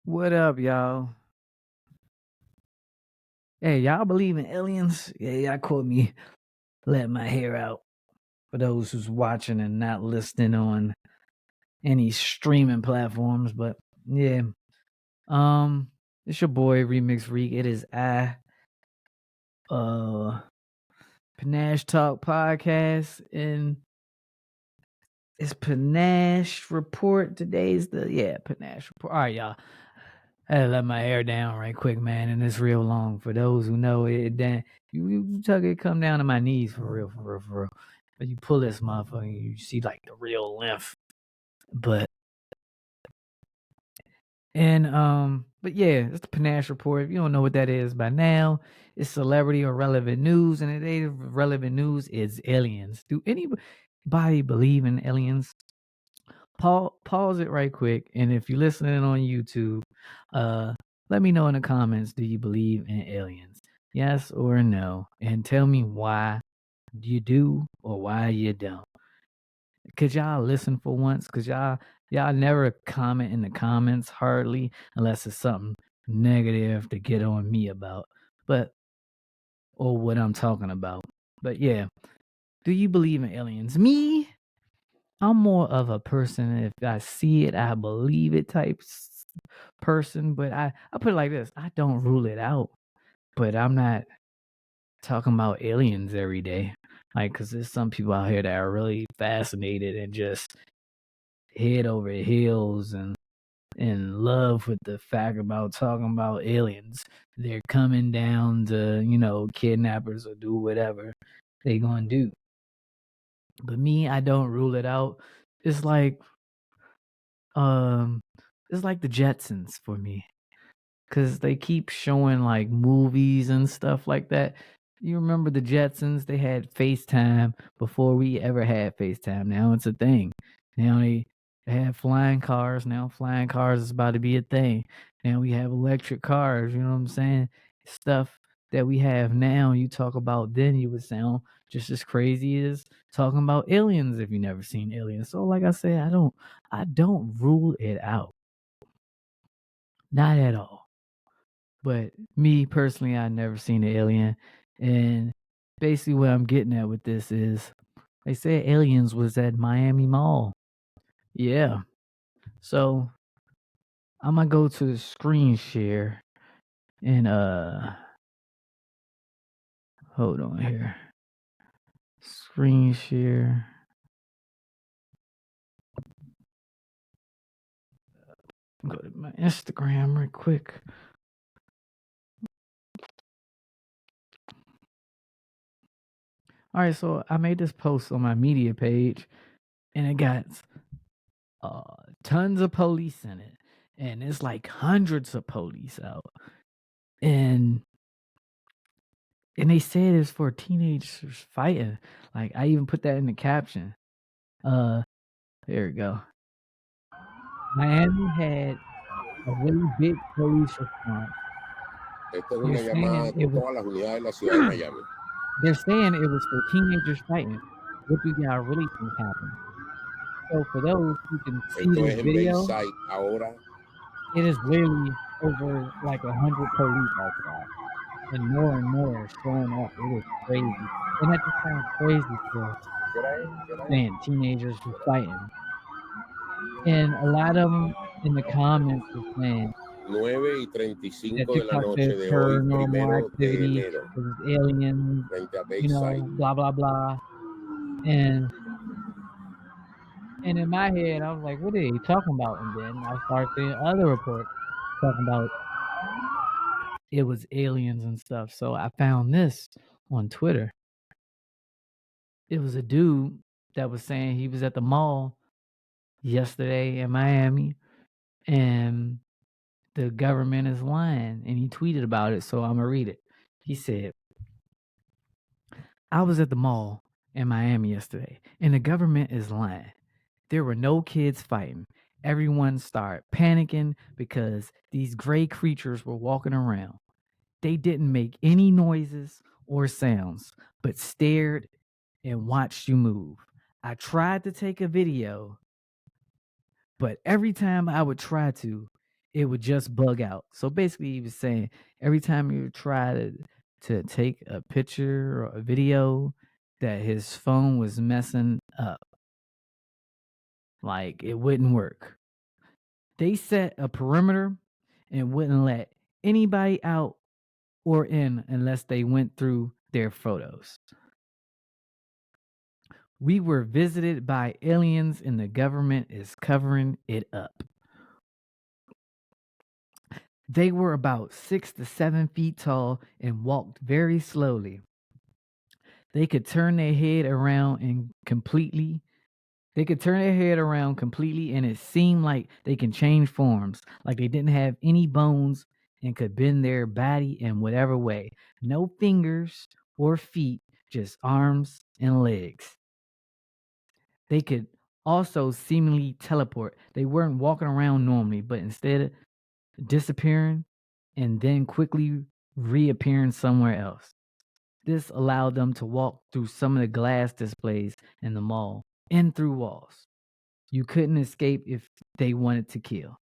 What up, y'all? Hey, y'all believe in aliens? Yeah, y'all caught me letting my hair out. For those who's watching and not listening on any streaming platforms, but yeah. It's your boy Remix Reek. It is Panache Talk Podcast, and it's Panache Report. Today's Panache Report. All right, y'all. I had to let my hair down right quick, man, and it's real long. For those who know it, then you tug it come down to my knees for real, for real, for real. But you pull this motherfucker, you see like the real length. But yeah, it's the Panache Report. If you don't know what that is by now, it's celebrity or relevant news, and today's relevant news is aliens. Do anybody believe in aliens? Pause it right quick, and if you're listening on YouTube, let me know in the comments, do you believe in aliens? Yes or no? And tell me why you do or why you don't. Could y'all listen for once? Cause y'all never comment in the comments hardly unless it's something negative to get on me about. Or what I'm talking about. But yeah, do you believe in aliens? Me, I'm more of a person, if I see it, I believe it type person. But I put it like this: I don't rule it out, but I'm not talking about aliens every day. Like, cause there's some people out here that are really fascinated and just head over heels and in love with the fact about talking about aliens. They're coming down to, kidnappers or do whatever they gonna do. But me, I don't rule it out. It's like um it's like the Jetsons for me, because they keep showing like movies and stuff like that. You remember the Jetsons? They had FaceTime before we ever had FaceTime. Now it's a thing. Now they have flying cars. Now flying cars is about to be a thing. Now we have electric cars. You know what I'm saying? Stuff that we have now. You talk about then, you would sound just as crazy as talking about aliens if you never seen aliens. So like I said, I don't rule it out. Not at all. But me personally, I never seen an alien. And basically what I'm getting at with this is they said aliens was at Miami Mall. Yeah. So I'm gonna go to the screen share and hold on here. Screen share. Go to my Instagram real quick. All right, so I made this post on my media page, and it got tons of police in it, and it's like hundreds of police out, and they said it's for teenagers fighting. Like, I even put that in the caption. There we go. Miami had a really big police response. Esta es They're una llamada saying de it was todas las unidades de la ciudad de Miami. they're saying it was for teenagers fighting. What do y'all really think happened? So for those who can see Esto this es en video, Bayside ahora. it is literally over like 100 police outside, and more showing up. It is crazy, and that just sounds crazy for ¿Qué hora es? ¿Qué hora es? saying teenagers were fighting. And a lot of them in the comments were saying 9:35 that de la TikTok says noche de hoy, paranormal 1 de activity, enero, it was aliens, frente a Bayside. blah blah blah. And in my head, I was like, "What are they talking about?" And then I started seeing other reports talking about it was aliens and stuff. So I found this on Twitter. It was a dude that was saying he was at the mall yesterday in Miami, and the government is lying, and he tweeted about it, so Imma read it. He said, "I was at the mall in Miami yesterday, and the government is lying. There were no kids fighting. Everyone started panicking because these gray creatures were walking around. They didn't make any noises or sounds, but stared and watched you move. I tried to take a video, but every time I would try to, it would just bug out. So basically, he was saying every time you try to take a picture or a video, that his phone was messing up, like it wouldn't work. They set a perimeter and wouldn't let anybody out or in unless they went through their photos. We were visited by aliens and the government is covering it up. They were about 6 to 7 feet tall and walked very slowly. They could turn their head around and completely and it seemed like they can change forms, like they didn't have any bones and could bend their body in whatever way. No fingers or feet, just arms and legs. They could also seemingly teleport. They weren't walking around normally, but instead disappearing and then quickly reappearing somewhere else. This allowed them to walk through some of the glass displays in the mall and through walls. You couldn't escape if they wanted to kill.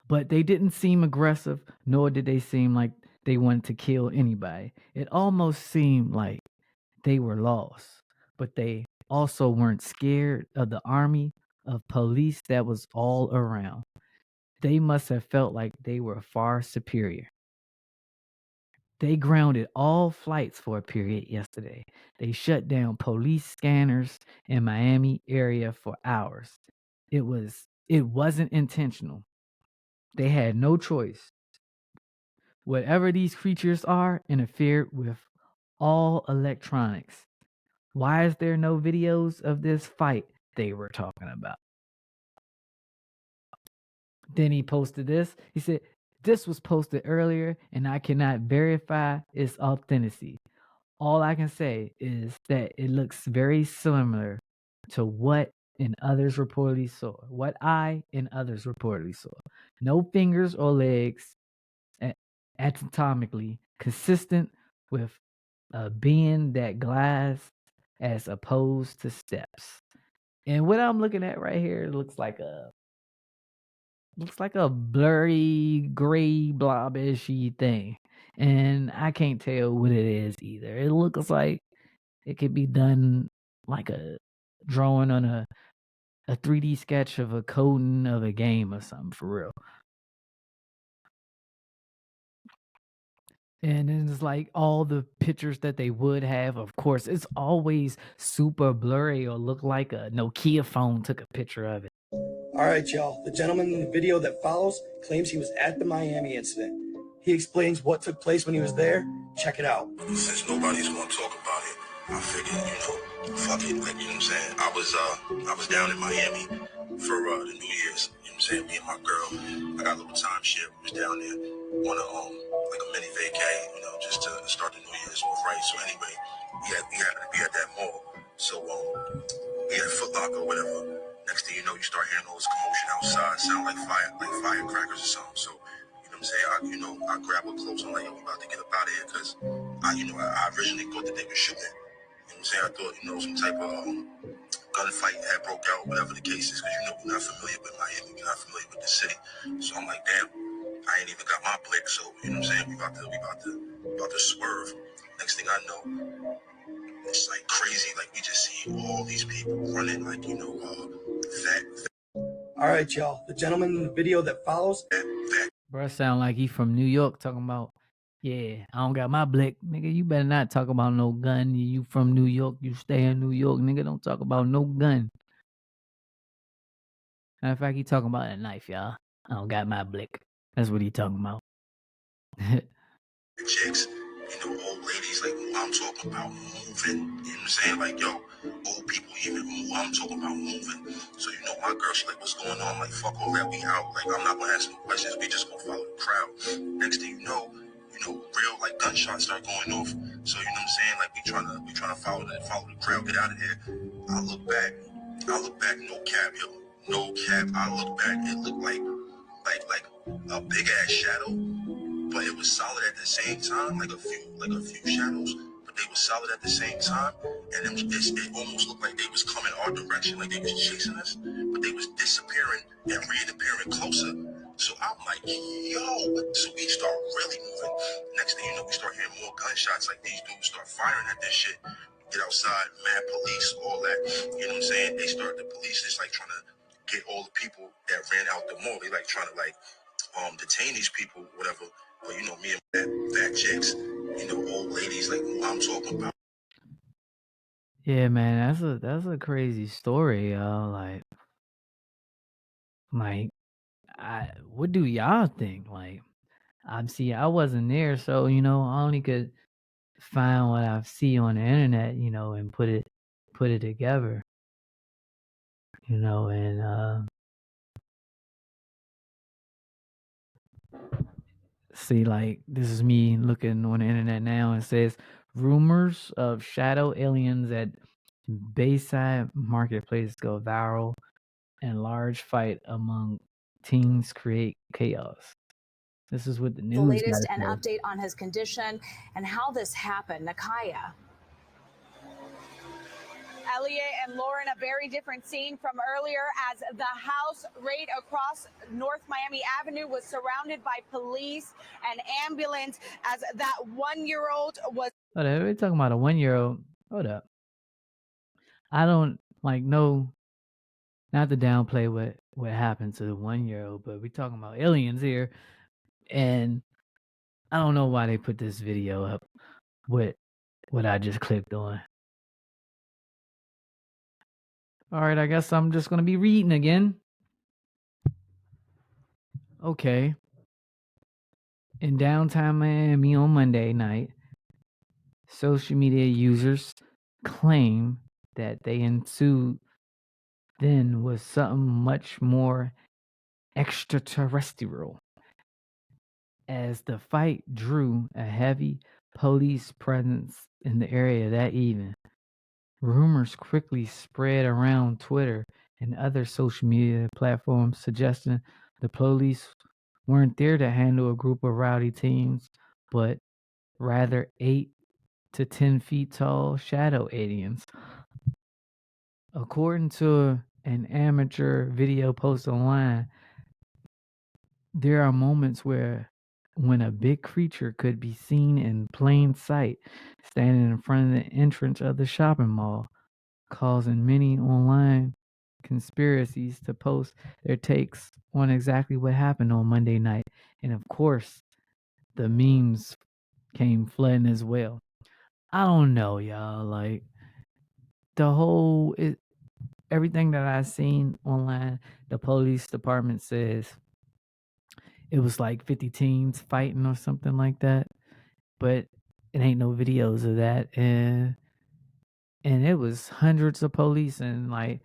But they didn't seem aggressive, nor did they seem like they wanted to kill anybody. It almost seemed like they were lost, but they also weren't scared of the army of police that was all around. They must have felt like they were far superior. They grounded all flights for a period yesterday. They shut down police scanners in Miami area for hours. It wasn't intentional. They had no choice. Whatever these creatures are interfered with all electronics. Why is there no videos of this fight they were talking about? Then he posted this. He said, "This was posted earlier and I cannot verify its authenticity. All I can say is that it looks very similar to what I and others reportedly saw. No fingers or legs, anatomically consistent with a being that glides as opposed to steps." And what I'm looking at right here looks like a blurry gray blobishy thing. And I can't tell what it is either. It looks like it could be done like a drawing on a 3D sketch of a coding of a game or something for real. And then it's like all the pictures that they would have, of course, it's always super blurry or look like a Nokia phone took a picture of it. All right, y'all. The gentleman in the video that follows claims he was at the Miami incident. He explains what took place when he was there. Check it out. Since nobody's gonna talk about it, I figured, fuck it. Like, you know what I'm saying? I was down in Miami for the New Year's. You know what I'm saying? Me and my girl, I got a little timeshare. We was down there on a like a mini vacay, just to start the New Year's off right. So anyway, we happened to be at that mall. So we had Foot Locker or whatever. Next thing you know, you start hearing all this commotion outside, sound like firecrackers or something. So, you know what I'm saying? I grab her clothes. I'm like, yo, we about to get up out of here because I originally thought that they were shooting. You know what I'm saying? I thought, some type of gunfight had broke out, whatever the case is, because we're not familiar with Miami, we're not familiar with the city. So I'm like, damn, I ain't even got my blick. So, you know what I'm saying? We about to swerve. Next thing I know, it's like crazy. Like we just see all these people running, like All right, y'all. The gentleman in the video that follows. Bro, sound like he from New York talking about, yeah, I don't got my blick. Nigga, you better not talk about no gun. You from New York, you stay in New York. Nigga, don't talk about no gun. Matter of fact, he talking about a knife, y'all. I don't got my blick. That's what he talking about. chicks, old ladies, like who I'm talking about moving. You know what I'm saying? Like, yo, old people even move. I'm talking about moving. So, my girl, she like, what's going on? Like, fuck all that, we out. Like, I'm not gonna ask no questions. We just gonna follow the crowd. Next thing you know, real like gunshots start going off. So, you know what I'm saying? Like, we trying to follow the crowd, get out of here. I look back, no cap, yo. No cap. I look back, it looked like a big ass shadow, but it was solid at the same time, like a few shadows, but they were solid at the same time, and it almost looked like they was coming our direction, like they was chasing us, but they was disappearing and reappearing Yo, so we start really moving. Next thing you know, we start hearing more gunshots. Like these dudes start firing at this shit. Get outside, mad police, all that. You know what I'm saying? The police is like trying to get all the people that ran out the mall. They like trying to detain these people, whatever. But you know, me and that fat chicks, you know, old ladies, like who I'm talking about. Yeah, man, that's a crazy story, y'all. Like, what do y'all think? Like, I wasn't there, so I only could find what I see on the internet, and put it together, and see, like, this is me looking on the internet now. It says rumors of shadow aliens at Bayside Marketplace go viral, and large fight among teens create chaos. This is what the The news got latest to and say. update on his condition and how this happened. Nakaya. Elliot and Lauren, a very different scene from earlier as the house right across North Miami Avenue was surrounded by police and ambulance as that 1-year-old was. Hold up, we're talking about a 1-year-old. Hold up. I don't know, not to downplay what happened to the 1-year-old, but we're talking about aliens here, and I don't know why they put this video up with what I just clicked on. All right, I guess I'm just gonna be reading again. Okay. In downtown Miami on Monday night, social media users claim that they ensued then was something much more extraterrestrial, as the fight drew a heavy police presence in the area that evening. Rumors quickly spread around Twitter and other social media platforms suggesting the police weren't there to handle a group of rowdy teens, but rather 8 to 10 feet tall shadow aliens. According to an amateur video post online, there are moments when a big creature could be seen in plain sight, standing in front of the entrance of the shopping mall, causing many online conspiracies to post their takes on exactly what happened on Monday night. And of course, the memes came flooding as well. I don't know, y'all. Like, everything that I've seen online, the police department says it was like 50 teens fighting or something like that, but it ain't no videos of that, and it was hundreds of police, and like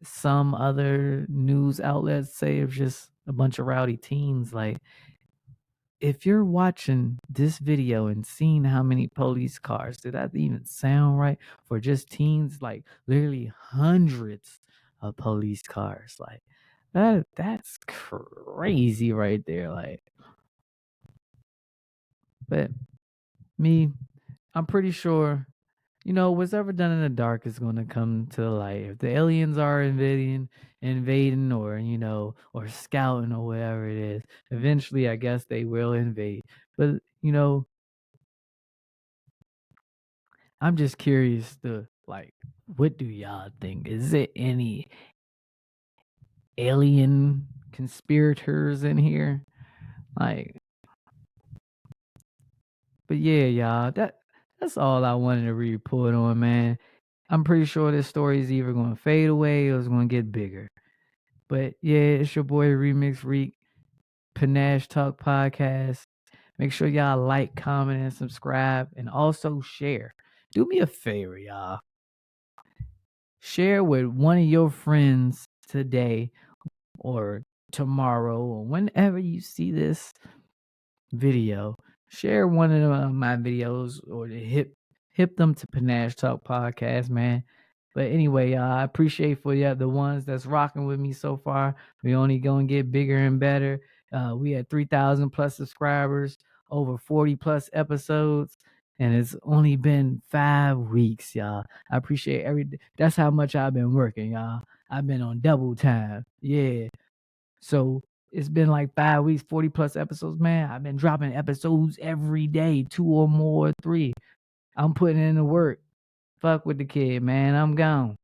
some other news outlets say it was just a bunch of rowdy teens. Like, if you're watching this video and seeing how many police cars, did that even sound right for just teens? Like, literally hundreds of police cars. Like, that's crazy right there. Like, but I'm pretty sure, what's ever done in the dark is going to come to the light. If the aliens are invading, or scouting or whatever it is, eventually I guess they will invade. But, I'm just curious what do y'all think? Is it any alien conspirators in here? Like, but yeah, y'all, that's all I wanted to report on, man. I'm pretty sure this story is either going to fade away or it's going to get bigger. But yeah, it's your boy Remix Reek, Panache Talk Podcast. Make sure y'all like, comment, and subscribe, and also share. Do me a favor, y'all. Share with one of your friends today or tomorrow or whenever you see this video. Share one of my videos or hip them to Panache Talk Podcast, man. But anyway, I appreciate for the ones that's rocking with me so far. We only gonna get bigger and better. We had 3,000 plus subscribers, over 40 plus episodes, and it's only been 5 weeks, y'all. I appreciate that's how much I've been working, y'all. I've been on double time. Yeah. So It's been like 5 weeks, 40 plus episodes, man. I've been dropping episodes every day, 2 or more, 3. I'm putting in the work. Fuck with the kid, man. I'm gone.